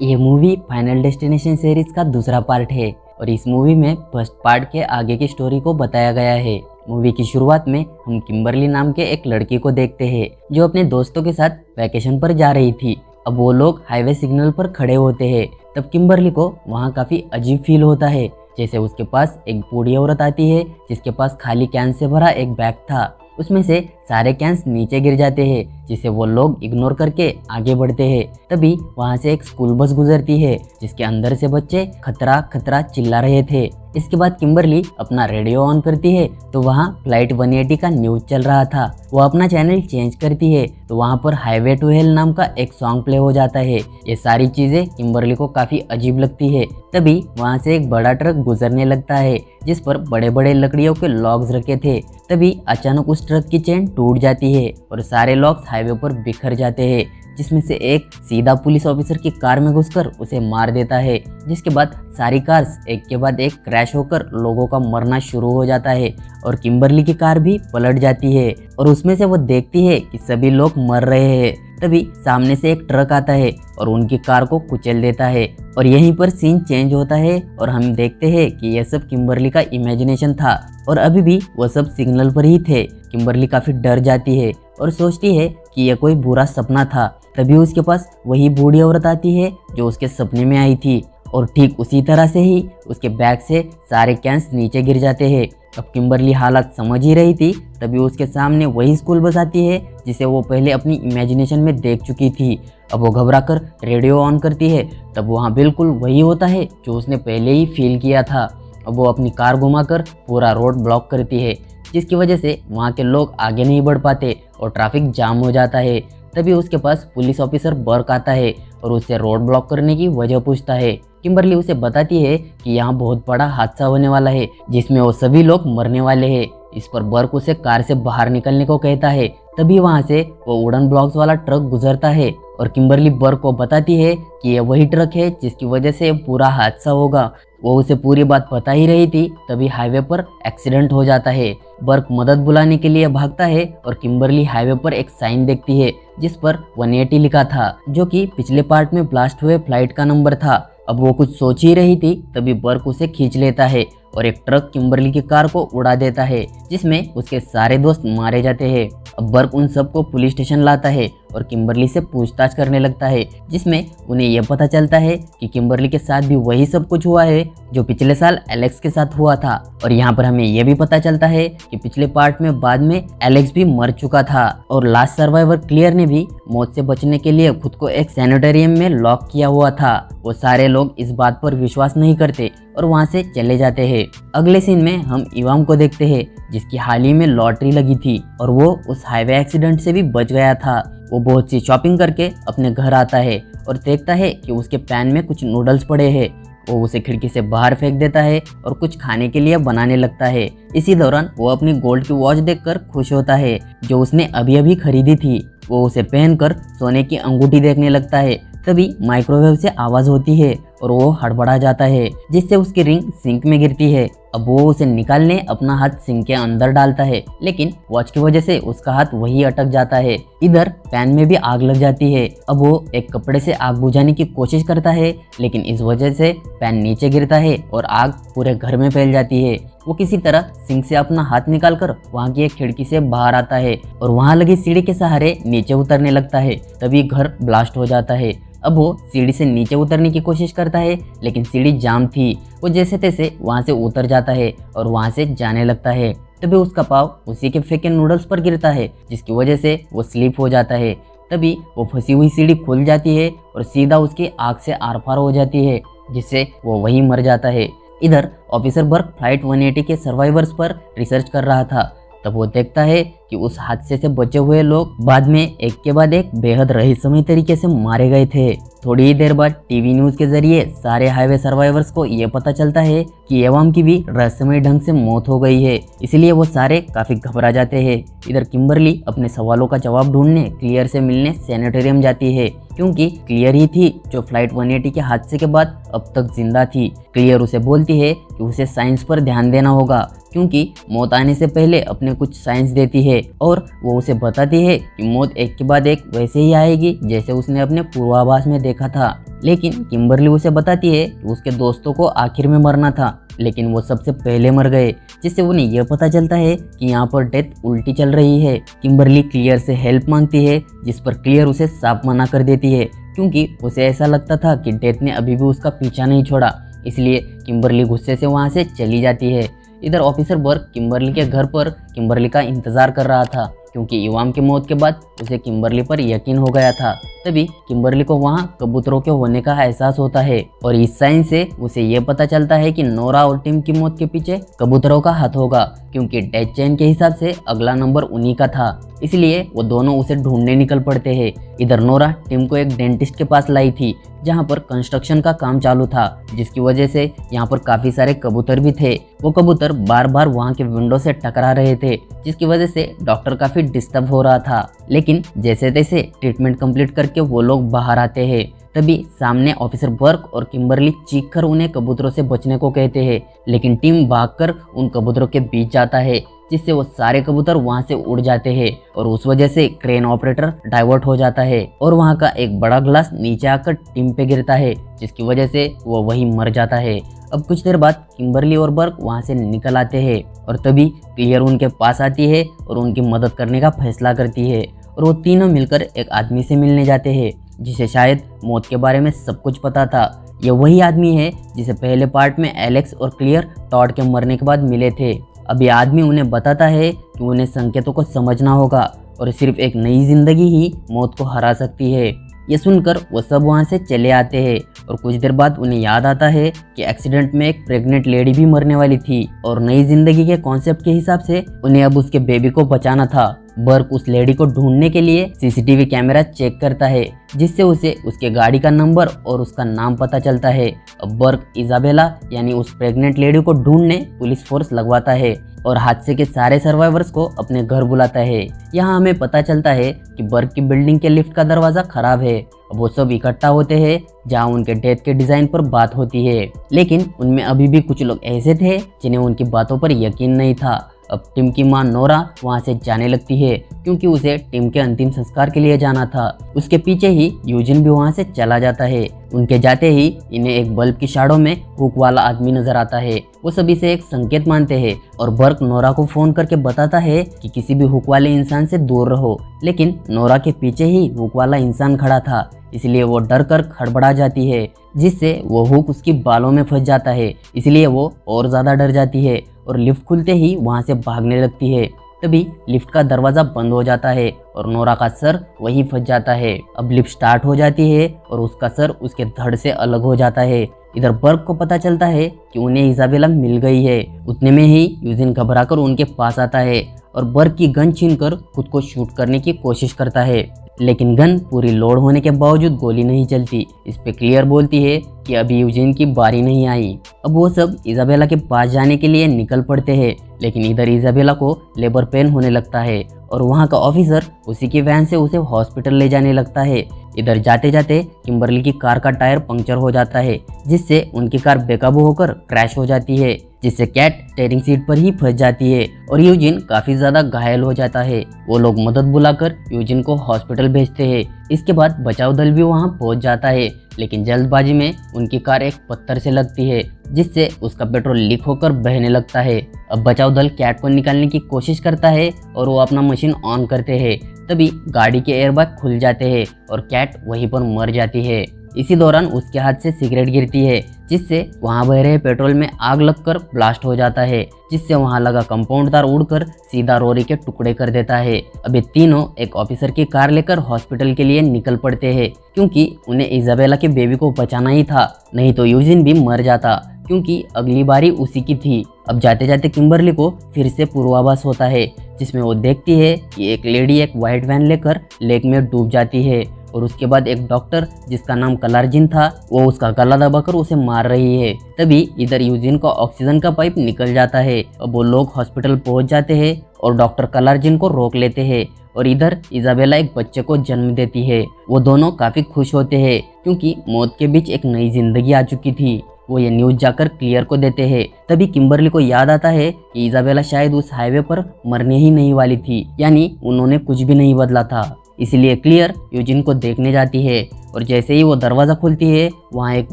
ये movie final destination series का दूसरा पार्ट है और इस मूवी में फर्स्ट पार्ट के आगे की स्टोरी को बताया गया है। मूवी की शुरुआत में हम किम्बरली नाम के एक लड़की को देखते हैं जो अपने दोस्तों के साथ वैकेशन पर जा रही थी। अब वो लोग हाईवे सिग्नल पर खड़े होते हैं। तब किम्बरली को वहाँ काफी अजीब फील होता है, जैसे उसके पास एक बूढ़ी औरत आती है जिसके पास खाली कैन से भरा एक बैग था। उसमें से सारे कैंस नीचे गिर जाते हैं जिसे वो लोग इग्नोर करके आगे बढ़ते हैं। तभी वहां से एक स्कूल बस गुजरती है जिसके अंदर से बच्चे खतरा खतरा चिल्ला रहे थे। इसके बाद किम्बरली अपना रेडियो ऑन करती है तो वहाँ फ्लाइट 180 का न्यूज चल रहा था। वो अपना चैनल चेंज करती है तो वहाँ पर हाईवे टू हेल नाम का एक सॉन्ग प्ले हो जाता है। ये सारी चीजें किम्बरली को काफी अजीब लगती है। तभी वहाँ से एक बड़ा ट्रक गुजरने लगता है जिस पर बड़े बड़े लकड़ियों के लॉग्स रखे थे। तभी अचानक उस ट्रक की चेन टूट जाती है और सारे लॉग्स हाईवे पर बिखर जाते हैं, जिसमें से एक सीधा पुलिस ऑफिसर की कार में घुसकर उसे मार देता है। जिसके बाद सारी कार्स एक के बाद एक क्रैश होकर लोगों का मरना शुरू हो जाता है और किम्बरली की कार भी पलट जाती है और उसमें से वो देखती है कि सभी लोग मर रहे हैं। तभी सामने से एक ट्रक आता है और उनकी कार को कुचल देता है और यहीं पर सीन चेंज होता है और हम देखते हैं कि यह सब किम्बरली का इमेजिनेशन था और अभी भी वो सब सिग्नल पर ही थे। किम्बरली काफी डर जाती है और सोचती है कि यह कोई बुरा सपना था। तभी उसके पास वही बूढ़ी औरत आती है जो उसके सपने में आई थी और ठीक उसी तरह से ही उसके बैग से सारे कैंस नीचे गिर जाते हैं। अब किम्बरली हालत समझ ही रही थी, तभी उसके सामने वही स्कूल बस आती है जिसे वो पहले अपनी इमेजिनेशन में देख चुकी थी। अब वो घबराकर रेडियो ऑन करती है, तब वहाँ बिल्कुल वही होता है जो उसने पहले ही फील किया था। अब वो अपनी कार घुमाकर पूरा रोड ब्लॉक करती है, जिसकी वजह से वहाँ के लोग आगे नहीं बढ़ पाते और ट्रैफिक जाम हो जाता है। तभी उसके पास पुलिस ऑफिसर बर्क आता है और उससे रोड ब्लॉक करने की वजह पूछता है। किम्बरली उसे बताती है कि यहाँ बहुत बड़ा हादसा होने वाला है जिसमें वो सभी लोग मरने वाले हैं। इस पर बर्क उसे कार से बाहर निकलने को कहता है। तभी वहाँ से वो वुडन ब्लॉक्स वाला ट्रक गुजरता है और किम्बरली बर्क को बताती है कि यह वही ट्रक है जिसकी वजह से पूरा हादसा होगा। वो उसे पूरी बात बता ही रही थी, तभी हाईवे पर एक्सीडेंट हो जाता है। बर्क मदद बुलाने के लिए भागता है और किम्बरली हाईवे पर एक साइन देखती है जिस पर 180 लिखा था, जो कि पिछले पार्ट में ब्लास्ट हुए फ्लाइट का नंबर था। अब वो कुछ सोच ही रही थी, तभी बर्क उसे खींच लेता है और एक ट्रक किम्बरली की कार को उड़ा देता है जिसमें उसके सारे दोस्त मारे जाते हैं। अब बर्क उन सबको पुलिस स्टेशन लाता है और किम्बरली से पूछताछ करने लगता है, जिसमें उन्हें यह पता चलता है कि किम्बरली के साथ भी वही सब कुछ हुआ है जो पिछले साल एलेक्स के साथ हुआ था। और यहाँ पर हमें यह भी पता चलता है कि पिछले पार्ट में बाद में एलेक्स भी मर चुका था और लास्ट सर्वाइवर क्लियर ने भी मौत से बचने के लिए खुद को एक सैनिटोरियम में लॉक किया हुआ था। वो सारे लोग इस बात पर विश्वास नहीं करते और वहाँ से चले जाते हैं। अगले सीन में हम इवाम को देखते हैं जिसकी हाल ही में लॉटरी लगी थी और वो उस हाईवे एक्सीडेंट से भी बच गया था। वो बहुत सी शॉपिंग करके अपने घर आता है और देखता है कि उसके पैन में कुछ नूडल्स पड़े हैं। वो उसे खिड़की से बाहर फेंक देता है और कुछ खाने के लिए बनाने लगता है। इसी दौरान वो अपनी गोल्ड की वॉच देखकर खुश होता है जो उसने अभी अभी खरीदी थी। वो उसे पहनकर सोने की अंगूठी देखने लगता है। तभी माइक्रोवेव से आवाज होती है और वो हड़बड़ा जाता है जिससे उसकी रिंग सिंक में गिरती है। अब वो उसे निकालने अपना हाथ सिंक के अंदर डालता है, लेकिन वॉच की वजह से उसका हाथ वही अटक जाता है। इधर पैन में भी आग लग जाती है। अब वो एक कपड़े से आग बुझाने की कोशिश करता है, लेकिन इस वजह से पैन नीचे गिरता है और आग पूरे घर में फैल जाती है। वो किसी तरह सिंक से अपना हाथ निकालकर वहाँ की एक खिड़की से बाहर आता है और वहाँ लगी सीढ़ी के सहारे नीचे उतरने लगता है। तभी घर ब्लास्ट हो जाता है। अब वो सीढ़ी से नीचे उतरने की कोशिश करता है, लेकिन सीढ़ी जाम थी। वो जैसे तैसे वहाँ से उतर जाता है और वहाँ से जाने लगता है। तभी उसका पाँव उसी के फेंके नूडल्स पर गिरता है जिसकी वजह से वो स्लिप हो जाता है। तभी वो फंसी हुई सीढ़ी खुल जाती है और सीधा उसकी आँख से आर पार हो जाती है, जिससे वो वहीं मर जाता है। इधर ऑफिसर बर्क फ्लाइट 180 के सर्वाइवर्स पर रिसर्च कर रहा था। तब वो देखता है कि उस हादसे से बचे हुए लोग बाद में एक के बाद एक बेहद रहस्यमय तरीके से मारे गए थे। थोड़ी ही देर बाद टीवी न्यूज के जरिए सारे हाईवे सर्वाइवर्स को ये पता चलता है कि एवाम की भी रहस्यमय ढंग से मौत हो गई है, इसलिए वो सारे काफी घबरा जाते हैं। इधर किम्बरली अपने सवालों का जवाब ढूंढने क्लियर से मिलने सैनिटोरियम जाती है, क्योंकि क्लियर ही थी जो फ्लाइट 180 के हादसे के बाद अब तक जिंदा थी। क्लियर उसे बोलती है कि उसे साइंस पर ध्यान देना होगा, क्योंकि मौत आने से पहले अपने कुछ साइंस देती है और वो उसे बताती है कि मौत एक के बाद एक वैसे ही आएगी जैसे उसने अपने पूर्वाभास में देखा था। लेकिन किम्बरली उसे बताती है कि उसके दोस्तों को आखिर में मरना था, लेकिन वो सबसे पहले मर गए, जिससे उन्हें यह पता चलता है कि यहाँ पर डेथ उल्टी चल रही है। किम्बरली क्लियर से हेल्प मांगती है, जिस पर क्लियर उसे साफ मना कर देती है, क्योंकि उसे ऐसा लगता था कि डेथ ने अभी भी उसका पीछा नहीं छोड़ा। इसलिए किम्बरली गुस्से से वहाँ से चली जाती है। इधर ऑफिसर बर्क किम्बरली के घर पर किम्बरली का इंतजार कर रहा था, क्योंकि इवाम की मौत के बाद उसे किम्बरली पर यकीन हो गया था। तभी किम्बरली को वहाँ कबूतरों के होने का एहसास होता है और इस साइन से उसे ये पता चलता है कि नोरा और टिम की मौत के पीछे कबूतरों का हाथ होगा, क्योंकि डेथ चेन के हिसाब से अगला नंबर उन्हीं का था। इसलिए वो दोनों उसे ढूंढने निकल पड़ते हैं। इधर नोरा टिम को एक डेंटिस्ट के पास लाई थी, जहाँ पर कंस्ट्रक्शन का काम चालू था, जिसकी वजह से यहाँ पर काफी सारे कबूतर भी थे। वो कबूतर बार बार वहाँ के विंडो से टकरा रहे थे, जिसकी वजह से डॉक्टर काफी डिस्टर्ब हो रहा था। लेकिन जैसे तैसे ट्रीटमेंट कंप्लीट करके वो लोग बाहर आते हैं। तभी सामने ऑफिसर बर्क और किम्बरली चीखकर उन्हें कबूतरों से बचने को कहते हैं, लेकिन टीम भागकर उन कबूतरों के बीच जाता है, जिससे वो सारे कबूतर वहां से उड़ जाते हैं और उस वजह से क्रेन ऑपरेटर डाइवर्ट हो जाता है और वहां का एक बड़ा ग्लास नीचे आकर टीम पे गिरता है, जिसकी वजह से वो वहीं मर जाता है। अब कुछ देर बाद किम्बरली और बर्क वहां से निकल आते हैं और तभी क्लियर उनके पास आती है और उनकी मदद करने का फैसला करती है और वो तीनों मिलकर एक आदमी से मिलने जाते हैं, जिसे शायद मौत के बारे में सब कुछ पता था। ये वही आदमी है जिसे पहले पार्ट में एलेक्स और क्लियर टॉड के मरने के बाद मिले थे। अब ये आदमी उन्हें बताता है कि उन्हें संकेतों को समझना होगा और सिर्फ एक नई जिंदगी ही मौत को हरा सकती है। ये सुनकर वो सब वहाँ से चले आते हैं और कुछ देर बाद उन्हें याद आता है कि एक्सीडेंट में एक प्रेग्नेंट लेडी भी मरने वाली थी और नई जिंदगी के कॉन्सेप्ट के हिसाब से उन्हें अब उसके बेबी को बचाना था। बर्क उस लेडी को ढूंढने के लिए सीसीटीवी कैमरा चेक करता है, जिससे उसे उसके गाड़ी का नंबर और उसका नाम पता चलता है। अब बर्क इजाबेला यानी उस प्रेग्नेंट लेडी को ढूंढने पुलिस फोर्स लगवाता है और हादसे के सारे सर्वाइवर्स को अपने घर बुलाता है। यहाँ हमें पता चलता है कि बर्क की बिल्डिंग के लिफ्ट का दरवाजा खराब है। अब वो सब इकट्ठा होते हैं जहाँ उनके डेथ के डिजाइन पर बात होती है, लेकिन उनमें अभी भी कुछ लोग ऐसे थे जिन्हें उनकी बातों पर यकीन नहीं था। अब टिम की मां नोरा वहां से जाने लगती है, क्योंकि उसे टिम के अंतिम संस्कार के लिए जाना था। उसके पीछे ही यूजिन भी वहां से चला जाता है। उनके जाते ही इन्हें एक बल्ब की शाडो में हुक वाला आदमी नजर आता है। वो सभी से एक संकेत मानते हैं और बर्क नोरा को फोन करके बताता है कि किसी भी हुक वाले इंसान से दूर रहो, लेकिन नोरा के पीछे ही हुक वाला इंसान खड़ा था, इसलिए वो डर कर खड़बड़ा जाती है, जिससे वो हुक उसकी बालों में फंस जाता है। इसलिए वो और ज्यादा डर जाती है और लिफ्ट खुलते ही वहां से भागने लगती है। तभी लिफ्ट का दरवाजा बंद हो जाता है और नोरा का सर वहीं फंस जाता है। अब लिफ्ट स्टार्ट हो जाती है और उसका सर उसके धड़ से अलग हो जाता है। इधर बर्क को पता चलता है कि उन्हें इजाबेला मिल गई है। उतने में ही यूजिन घबराकर उनके पास आता है और बर्क की गन छीनकर खुद को शूट करने की कोशिश करता है, लेकिन गन पूरी लोड होने के बावजूद गोली नहीं चलती। इस पे क्लियर बोलती है कि अभी यूजिन की बारी नहीं आई। अब वो सब इजाबेला के पास जाने के लिए निकल पड़ते हैं, लेकिन इधर इजाबेला को लेबर पेन होने लगता है और वहाँ का ऑफिसर उसी की वैन से उसे हॉस्पिटल ले जाने लगता है। इधर जाते जाते किम्बरली की कार का टायर पंक्चर हो जाता है, जिससे उनकी कार बेकाबू होकर क्रैश हो जाती है, जिससे कैट स्टीयरिंग सीट पर ही फंस जाती है और यूजिन काफी ज्यादा घायल हो जाता है। वो लोग मदद बुलाकर यूजिन को हॉस्पिटल भेजते हैं। इसके बाद बचाव दल भी वहां पहुंच जाता है, लेकिन जल्दबाजी में उनकी कार एक पत्थर से लगती है, जिससे उसका पेट्रोल लीक होकर बहने लगता है। अब बचाव दल कैट को निकालने की कोशिश करता है और वो अपना मशीन ऑन करते हैं। तभी गाड़ी के एयरबैग खुल जाते हैं और कैट वहीं पर मर जाती है। इसी दौरान उसके हाथ से सिगरेट गिरती है, जिससे वहां बह रहे पेट्रोल में आग लगकर ब्लास्ट हो जाता है, जिससे वहां लगा कंपाउंड तार उड़कर सीधा रोरी के टुकड़े कर देता है। अब ये तीनों एक ऑफिसर की कार लेकर हॉस्पिटल के लिए निकल पड़ते हैं, क्योंकि उन्हें इजाबेला के बेबी को बचाना ही था, नहीं तो यूजिन भी मर जाता, क्योंकि अगली बारी उसी की थी। अब जाते जाते किम्बरली को फिर से पूर्वाभास होता है, जिसमें वो देखती है कि एक लेडी एक व्हाइट वैन लेकर लेक में डूब जाती है और उसके बाद एक डॉक्टर जिसका नाम कलार्जिन था, वो उसका गला दबाकर उसे मार रही है। तभी इधर यूजिन का ऑक्सीजन का पाइप निकल जाता है। अब वो लोग हॉस्पिटल पहुंच जाते हैं और डॉक्टर कलार्जिन को रोक लेते हैं और इधर इजाबेला एक बच्चे को जन्म देती है। वो दोनों काफी खुश होते हैं, क्योंकि मौत के बीच एक नई जिंदगी आ चुकी थी। वो ये न्यूज़ जाकर क्लियर को देते हैं। तभी किम्बरली को याद आता है कि इजाबेला शायद उस हाईवे पर मरने ही नहीं वाली थी, यानी उन्होंने कुछ भी नहीं बदला था। इसलिए क्लियर यूजिन को देखने जाती है और जैसे ही वो दरवाज़ा खोलती है वहाँ एक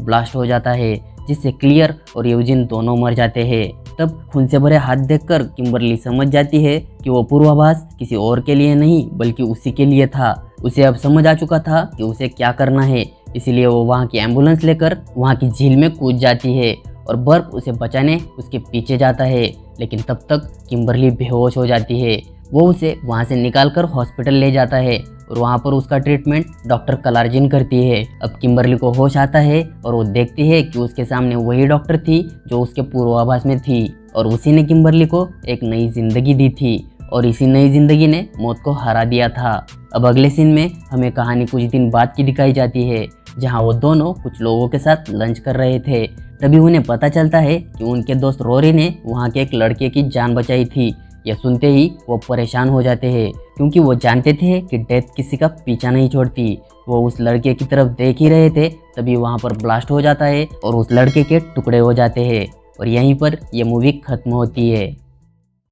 ब्लास्ट हो जाता है, जिससे क्लियर और यूजिन दोनों मर जाते हैं। तब खून से भरे हाथ देखकर किम्बरली समझ जाती है कि वो पूर्वाभास किसी और के लिए नहीं बल्कि उसी के लिए था। उसे अब समझ आ चुका था कि उसे क्या करना है, इसीलिए वो वहाँ की एम्बुलेंस लेकर वहाँ की झील में कूद जाती है और बर्फ उसे बचाने उसके पीछे जाता है। लेकिन तब तक किम्बरली बेहोश हो जाती है। वो उसे वहाँ से निकालकर हॉस्पिटल ले जाता है और वहाँ पर उसका ट्रीटमेंट डॉक्टर कलार्जिन करती है। अब किम्बरली को होश आता है और वो देखती है कि उसके सामने वही डॉक्टर थी जो उसके पूर्वाभास में थी और उसी ने किम्बरली को एक नई जिंदगी दी थी और इसी नई जिंदगी ने मौत को हरा दिया था। अब अगले सीन में हमें कहानी कुछ दिन बाद की दिखाई जाती है, जहाँ वो दोनों कुछ लोगों के साथ लंच कर रहे थे। तभी उन्हें पता चलता है कि उनके दोस्त रोरी ने वहाँ के एक लड़के की जान बचाई थी। यह सुनते ही वो परेशान हो जाते हैं, क्योंकि वो जानते थे कि डेथ किसी का पीछा नहीं छोड़ती। वो उस लड़के की तरफ देख ही रहे थे, तभी वहाँ पर ब्लास्ट हो जाता है और उस लड़के के टुकड़े हो जाते हैं और यहीं पर यह मूवी खत्म होती है।